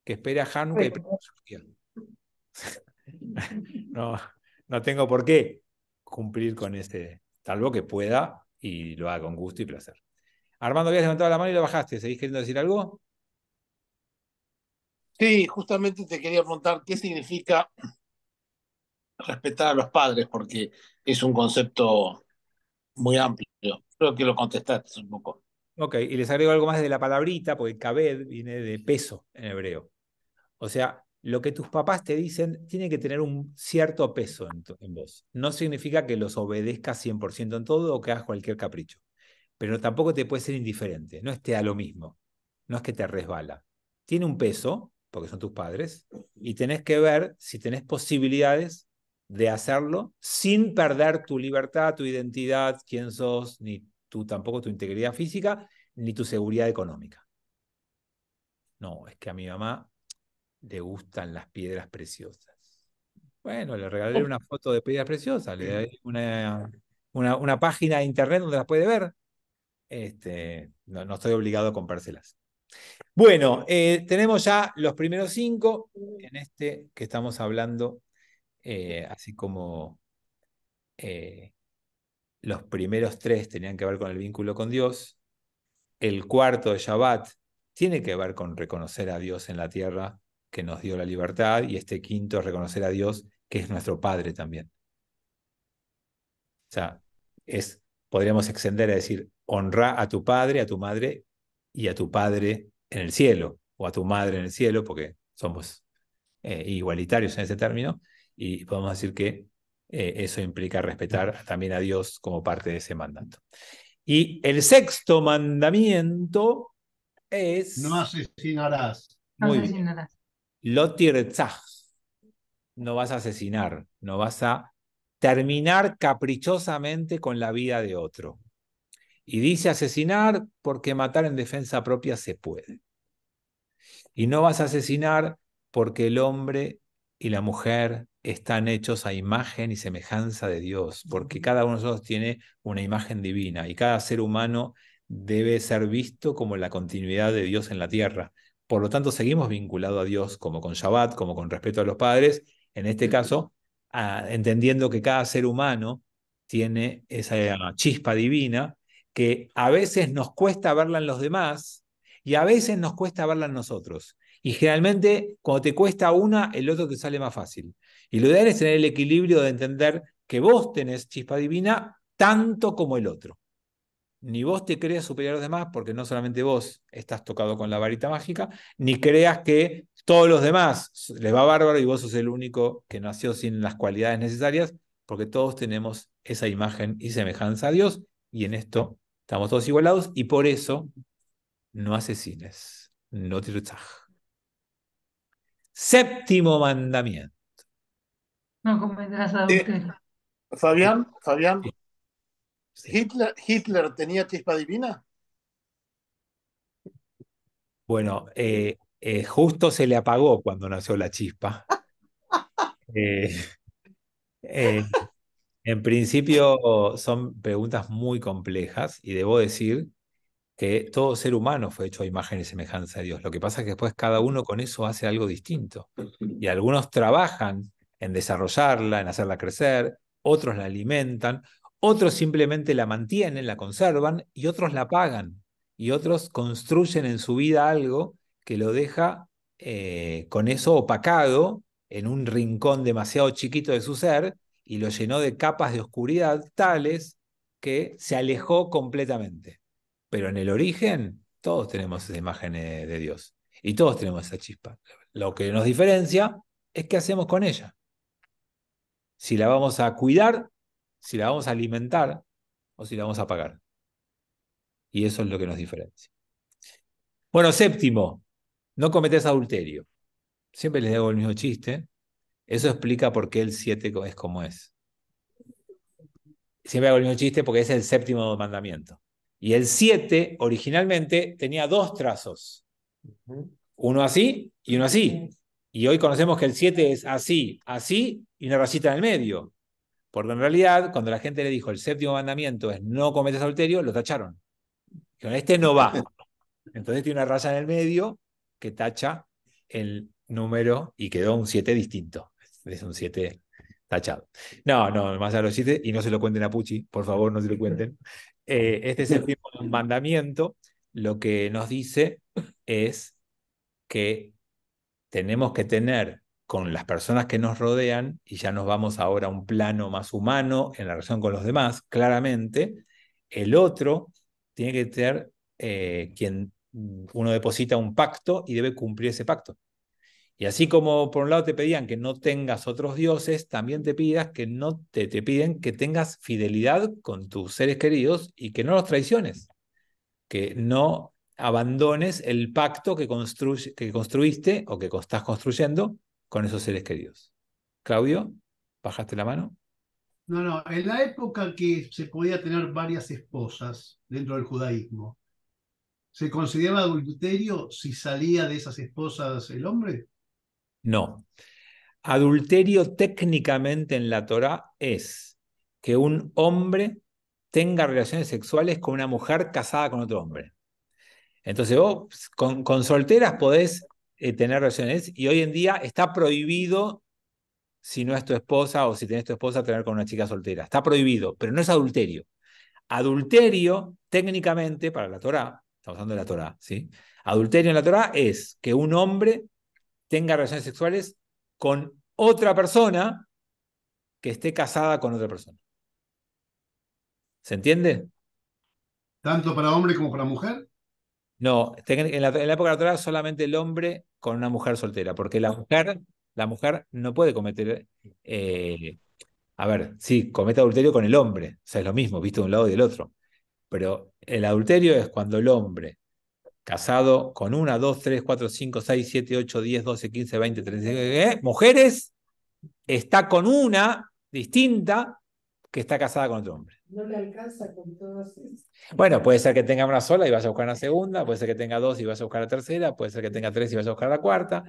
S10: que espere a Hanukkah no tengo por qué cumplir con ese, salvo que pueda y lo haga con gusto y placer. Armando, habías levantado la mano y lo bajaste. ¿Seguís queriendo decir algo?
S8: Sí, justamente te quería preguntar qué significa respetar a los padres, porque es un concepto muy amplio. Creo que lo contestaste un poco.
S10: Ok, y les agrego algo más de la palabrita, porque kabed viene de peso en hebreo. O sea, lo que tus papás te dicen tiene que tener un cierto peso en vos. No significa que los obedezcas 100% en todo o que hagas cualquier capricho. Pero tampoco te puede ser indiferente. No es te da lo mismo. No es que te resbala. Tiene un peso, porque son tus padres, y tenés que ver si tenés posibilidades de hacerlo sin perder tu libertad, tu identidad, quién sos, ni tampoco tu integridad física, ni tu seguridad económica. No, es que a mi mamá le gustan las piedras preciosas. Bueno, le regalé una foto de Pedras Preciosas, le doy una página de internet donde las puede ver. No estoy obligado a comprárselas. Bueno, tenemos ya los primeros 5 en este que estamos hablando, así como los primeros 3 tenían que ver con el vínculo con Dios. El cuarto de Shabbat tiene que ver con reconocer a Dios en la tierra que nos dio la libertad, y este quinto es reconocer a Dios que es nuestro Padre también. O sea, podríamos extender a decir, honra a tu padre, a tu madre y a tu padre en el cielo, o a tu madre en el cielo, porque somos igualitarios en ese término, y podemos decir que eso implica respetar también a Dios como parte de ese mandato. Y el sexto mandamiento es...
S5: No asesinarás.
S10: Muy bien. Lo tirtzaj. No vas a asesinar, no vas a terminar caprichosamente con la vida de otro. Y dice asesinar porque matar en defensa propia se puede. Y no vas a asesinar porque el hombre y la mujer están hechos a imagen y semejanza de Dios, porque cada uno de nosotros tiene una imagen divina y cada ser humano debe ser visto como la continuidad de Dios en la tierra. Por lo tanto, seguimos vinculados a Dios como con Shabbat, como con respeto a los padres, en este caso, entendiendo que cada ser humano tiene esa chispa divina que a veces nos cuesta verla en los demás y a veces nos cuesta verla en nosotros. Y generalmente, cuando te cuesta una, el otro te sale más fácil. Y lo ideal es tener el equilibrio de entender que vos tenés chispa divina tanto como el otro. Ni vos te creas superior a los demás, porque no solamente vos estás tocado con la varita mágica, ni creas que todos los demás les va bárbaro y vos sos el único que nació sin las cualidades necesarias, porque todos tenemos esa imagen y semejanza a Dios, y en esto estamos todos igualados, y por eso no asesines, no tirtzaj. Séptimo mandamiento.
S11: No cometerás adulterio.
S8: Fabián,
S10: Sí.
S8: ¿Hitler tenía chispa divina?
S10: Bueno, justo se le apagó cuando nació la chispa. Eh, eh, en principio son preguntas muy complejas y debo decir que todo ser humano fue hecho a imagen y semejanza de Dios. Lo que pasa es que después cada uno con eso hace algo distinto. Y algunos trabajan en desarrollarla, en hacerla crecer, otros la alimentan, otros simplemente la mantienen, la conservan, y otros la pagan. Y otros construyen en su vida algo que lo deja con eso opacado en un rincón demasiado chiquito de su ser y lo llenó de capas de oscuridad tales que se alejó completamente. Pero en el origen, todos tenemos esa imagen de Dios. Y todos tenemos esa chispa. Lo que nos diferencia es qué hacemos con ella. Si la vamos a cuidar, si la vamos a alimentar o si la vamos a apagar. Y eso es lo que nos diferencia. Bueno, séptimo, no cometés adulterio. Siempre les hago el mismo chiste. Eso explica por qué el 7 es como es. Siempre hago el mismo chiste porque es el séptimo mandamiento. Y el 7 originalmente tenía 2 trazos. Uno así y uno así. Y hoy conocemos que el 7 es así, así y una rayita en el medio. Porque en realidad, cuando la gente le dijo el séptimo mandamiento es no cometas adulterio, lo tacharon. Dijeron, este no va. Entonces tiene una raya en el medio que tacha el número y quedó un 7 distinto. Es un 7 tachado. No, más a los 7, y no se lo cuenten a Pucci, por favor, no se lo cuenten. Este séptimo mandamiento lo que nos dice es que tenemos que tener con las personas que nos rodean, y ya nos vamos ahora a un plano más humano en la relación con los demás, claramente, el otro tiene que ser quien uno deposita un pacto y debe cumplir ese pacto. Y así como por un lado te pedían que no tengas otros dioses, también te piden que tengas fidelidad con tus seres queridos y que no los traiciones, que no abandones el pacto que construiste o que estás construyendo con esos seres queridos. Claudio, ¿bajaste la mano?
S5: No, en la época que se podía tener varias esposas dentro del judaísmo, ¿se consideraba adulterio si salía de esas esposas el hombre?
S10: No. Adulterio técnicamente en la Torá es que un hombre tenga relaciones sexuales con una mujer casada con otro hombre. Entonces vos con solteras podés tener relaciones y hoy en día está prohibido, si no es tu esposa o si tenés tu esposa, tener con una chica soltera. Está prohibido, pero no es adulterio. Adulterio, técnicamente, para la Torá, estamos hablando de la Torá, ¿sí? Adulterio en la Torá es que un hombre tenga relaciones sexuales con otra persona que esté casada con otra persona. ¿Se entiende?
S5: ¿Tanto para hombre como para mujer?
S10: No, en la época de la Torá solamente el hombre con una mujer soltera, porque la mujer no puede cometer, a ver, sí, comete adulterio con el hombre, o sea, es lo mismo, visto de un lado y del otro, pero el adulterio es cuando el hombre casado con una, dos, tres, cuatro, cinco, seis, siete, ocho, 10, 12, 15, 20, 30 mujeres, está con una distinta que está casada con otro hombre.
S3: No le alcanza con todas esas.
S10: Bueno, puede ser que tenga una sola y vaya a buscar una segunda, puede ser que tenga dos y vaya a buscar la tercera, puede ser que tenga tres y vaya a buscar la cuarta.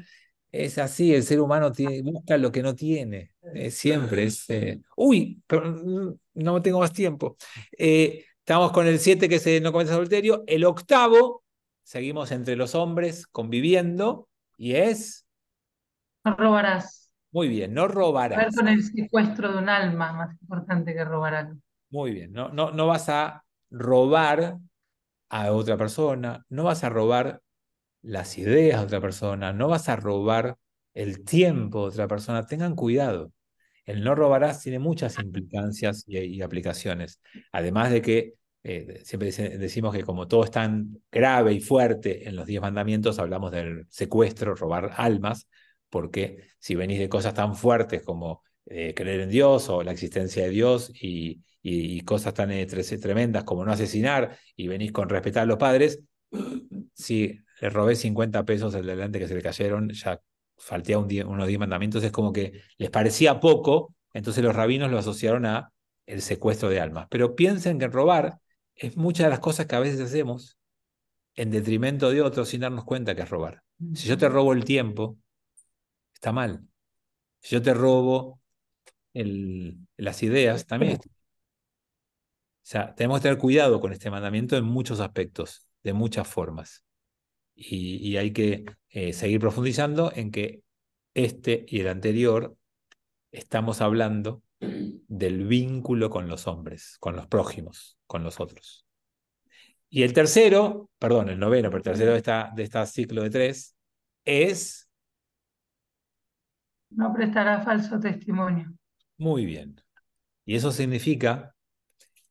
S10: Es así, el ser humano busca lo que no tiene. Siempre es... Uy, pero no tengo más tiempo. Estamos con el 7 que se no comete adulterio. El octavo, seguimos entre los hombres conviviendo y es...
S11: No robarás.
S10: Muy bien, no
S11: A ver
S10: robarás.
S11: con el secuestro de un alma, más importante que robar algo.
S10: Muy bien, no vas a robar a otra persona, no vas a robar las ideas de otra persona, no vas a robar el tiempo de otra persona. Tengan cuidado. El no robarás tiene muchas implicancias y aplicaciones. Además de que siempre decimos que como todo es tan grave y fuerte en los 10 mandamientos, hablamos del secuestro, robar almas, porque si venís de cosas tan fuertes como creer en Dios o la existencia de Dios y cosas tan tremendas como no asesinar y venís con respetar a los padres, si le robé 50 pesos el delante que se le cayeron, ya falté unos 10 mandamientos, es como que les parecía poco, entonces los rabinos lo asociaron a el secuestro de almas. Pero piensen que robar es muchas de las cosas que a veces hacemos en detrimento de otros sin darnos cuenta que es robar. Si yo te robo el tiempo, está mal. Si yo te robo las ideas, también está mal. O sea, tenemos que tener cuidado con este mandamiento en muchos aspectos, de muchas formas. Y hay que seguir profundizando en que este y el anterior estamos hablando del vínculo con los hombres, con los prójimos, con los otros. Y el tercero, perdón, el noveno, pero el tercero de esta ciclo de 3 es...
S11: No prestará falso testimonio.
S10: Muy bien. Y eso significa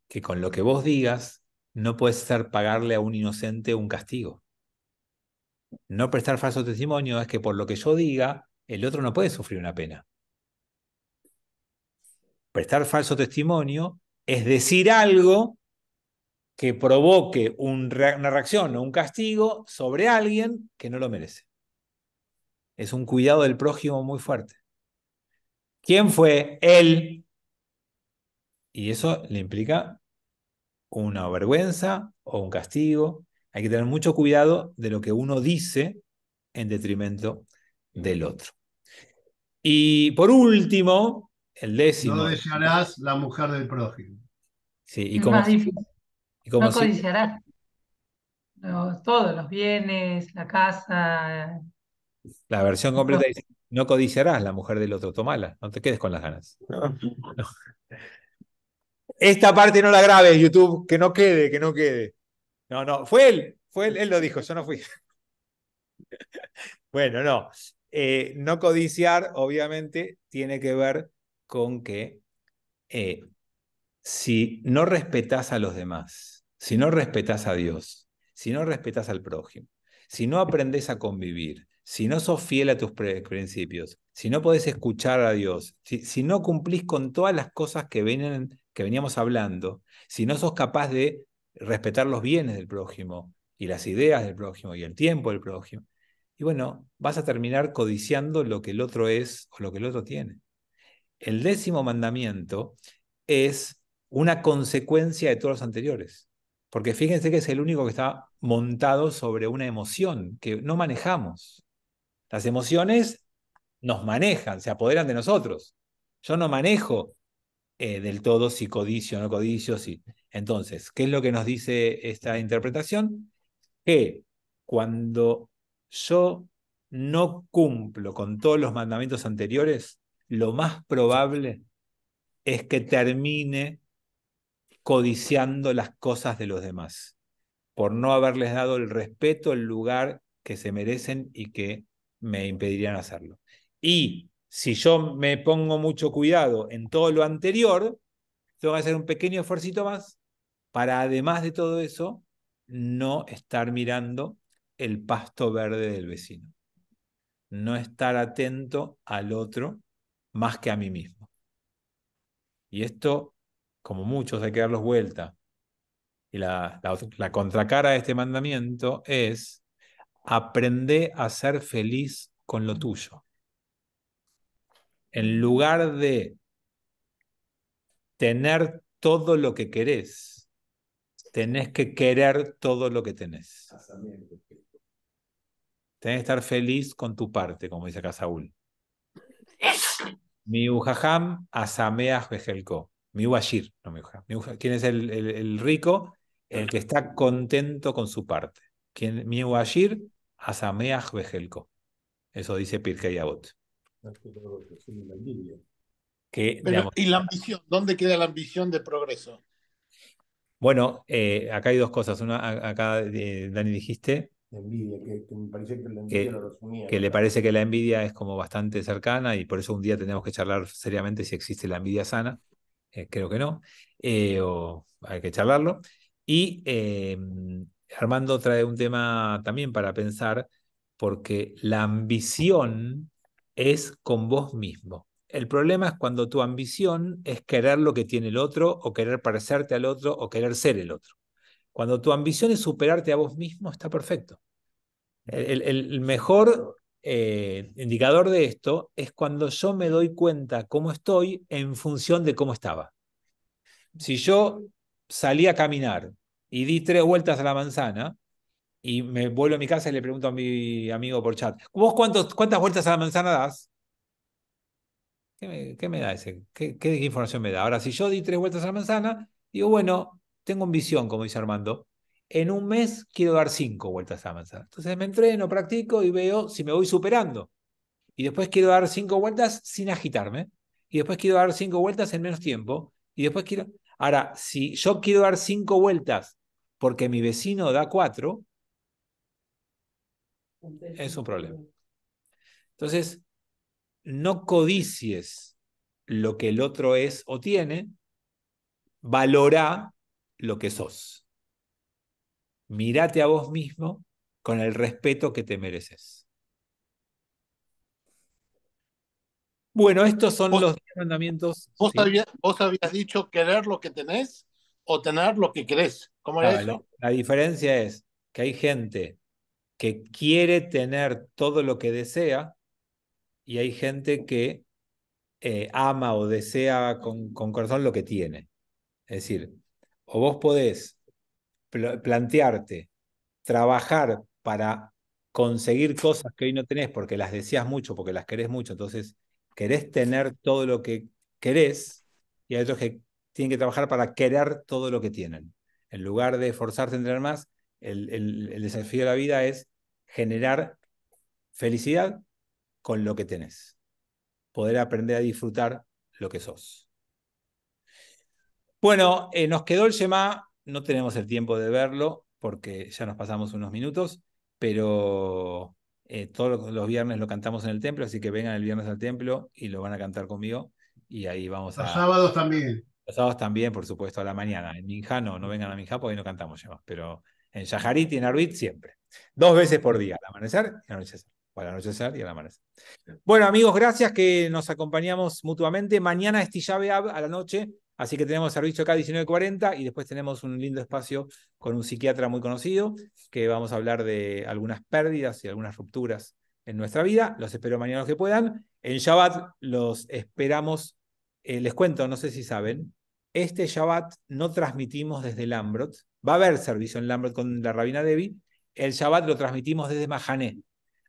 S10: que con lo que vos digas no puedes ser pagarle a un inocente un castigo. No prestar falso testimonio es que por lo que yo diga, el otro no puede sufrir una pena. Prestar falso testimonio es decir algo que provoque una reacción o un castigo sobre alguien que no lo merece. Es un cuidado del prójimo muy fuerte. ¿Quién fue? Él. Y eso le implica una vergüenza o un castigo. Hay que tener mucho cuidado de lo que uno dice en detrimento del otro. Y por último, el décimo.
S5: No desearás la mujer del prójimo.
S10: Sí,
S11: Es más difícil.
S10: y como
S11: No codiciarás. Todos los bienes, la casa.
S10: La versión completa dice, no codiciarás la mujer del otro, tomala, no te quedes con las ganas. No. Esta parte no la grabes, YouTube, que no quede, que no quede. No, fue él lo dijo, yo no fui. Bueno, no. No codiciar, obviamente, tiene que ver con que si no respetás a los demás, si no respetás a Dios, si no respetás al prójimo, si no aprendés a convivir, si no sos fiel a tus principios, si no podés escuchar a Dios, si no cumplís con todas las cosas que veníamos hablando, si no sos capaz de respetar los bienes del prójimo y las ideas del prójimo y el tiempo del prójimo, y bueno, vas a terminar codiciando lo que el otro es o lo que el otro tiene. El 10º mandamiento es una consecuencia de todos los anteriores. Porque fíjense que es el único que está montado sobre una emoción que no manejamos. Las emociones nos manejan, se apoderan de nosotros. Yo no manejo del todo si codicio o no codicio. Sí. Entonces, ¿qué es lo que nos dice esta interpretación? Que cuando yo no cumplo con todos los mandamientos anteriores, lo más probable es que termine codiciando las cosas de los demás, por no haberles dado el respeto, el lugar que se merecen y que me impedirían hacerlo. Y si yo me pongo mucho cuidado en todo lo anterior, tengo que hacer un pequeño esfuerzo más para, además de todo eso, no estar mirando el pasto verde del vecino. No estar atento al otro más que a mí mismo. Y esto, como muchos, hay que darlos vuelta. Y la contracara de este mandamiento es: aprende a ser feliz con lo tuyo. En lugar de tener todo lo que querés, tenés que querer todo lo que tenés. Tenés que estar feliz con tu parte, como dice acá Saúl. Mi ujaham asameach bejelko. Mi uashir, no mi ujaham. ¿Quién es el rico? El que está contento con su parte. Mi uashir asameach bejelko. Eso dice Pirkei Avot. Que,
S8: Pero,
S10: digamos,
S8: ¿y la ambición? ¿Dónde queda la ambición de progreso?
S10: bueno, acá hay dos cosas. Una, acá, Dani, dijiste
S6: Envidia, que me parece que la envidia lo resumía.
S10: que le parece que la envidia es como bastante cercana y por eso un día tenemos que charlar seriamente si existe la envidia sana. Creo que no, o hay que charlarlo. Y Armando trae un tema también para pensar, porque la ambición es con vos mismo. El problema es cuando tu ambición es querer lo que tiene el otro, o querer parecerte al otro, o querer ser el otro. Cuando tu ambición es superarte a vos mismo, está perfecto. El mejor indicador de esto es cuando yo me doy cuenta cómo estoy en función de cómo estaba. Si yo salí a caminar y di 3 vueltas a la manzana y me vuelvo a mi casa y le pregunto a mi amigo por chat: ¿vos cuántas vueltas a la manzana das? ¿Qué me da ese? ¿Qué información me da? Ahora, si yo di 3 vueltas a la manzana, digo, bueno, tengo ambición, como dice Armando. En un mes quiero dar 5 vueltas a la manzana. Entonces me entreno, practico y veo si me voy superando. Y después quiero dar 5 vueltas sin agitarme. Y después quiero dar 5 vueltas en menos tiempo. Y después quiero... Ahora, si yo quiero dar 5 vueltas porque mi vecino da 4, es un problema. Entonces, no codicies lo que el otro es o tiene, valorá lo que sos. Mírate a vos mismo con el respeto que te mereces. Bueno, estos son los 10 mandamientos.
S8: ¿Vos,
S10: ¿Sí?
S8: vos habías dicho querer lo que tenés o tener lo que querés? ¿Cómo era eso?
S10: La diferencia es que hay gente que quiere tener todo lo que desea y hay gente que ama o desea con corazón lo que tiene. Es decir, o vos podés plantearte trabajar para conseguir cosas que hoy no tenés porque las deseas mucho, porque las querés mucho, entonces querés tener todo lo que querés, y hay otros que tienen que trabajar para querer todo lo que tienen. En lugar de esforzarte en tener más, el desafío de la vida es generar felicidad con lo que tenés. Poder aprender a disfrutar lo que sos. Bueno, nos quedó el Shema, no tenemos el tiempo de verlo porque ya nos pasamos unos minutos, pero todos los viernes lo cantamos en el templo, así que vengan el viernes al templo y lo van a cantar conmigo y ahí vamos
S5: Los
S10: a...
S5: sábados también.
S10: Los sábados también, por supuesto, a la mañana. En Minjá no vengan a Minjá porque ahí no cantamos Shema, pero en Shaharit y en Arvit siempre. 2 veces por día, al amanecer y al anochecer. O al anochecer y al amanecer. Bueno, amigos, gracias que nos acompañamos mutuamente. Mañana es Tisha B'Av a la noche, así que tenemos servicio acá a 19:40 y después tenemos un lindo espacio con un psiquiatra muy conocido que vamos a hablar de algunas pérdidas y algunas rupturas en nuestra vida. Los espero mañana los que puedan. En Shabbat los esperamos. Les cuento, no sé si saben, este Shabbat no transmitimos desde Lambrot. Va a haber servicio en Lambrot con la Rabina Devi. El Shabbat lo transmitimos desde Mahané.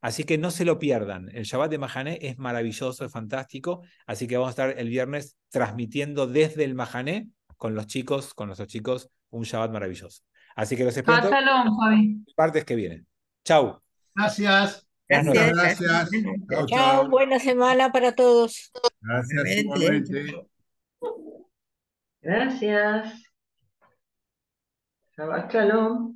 S10: Así que no se lo pierdan. El Shabbat de Mahané es maravilloso, es fantástico. Así que vamos a estar el viernes transmitiendo desde el Mahané con nuestros chicos, un Shabbat maravilloso. Así que los espero
S11: Shabbat Shalom, Javi.
S10: martes que viene. Chau.
S5: Gracias.
S10: Buenas
S7: Gracias.
S10: noches.
S5: Gracias. Chao,
S9: Chao,
S5: chao.
S9: buena semana para todos.
S5: Gracias
S7: Igualmente.
S5: igualmente.
S3: Gracias. Shabbat Shalom.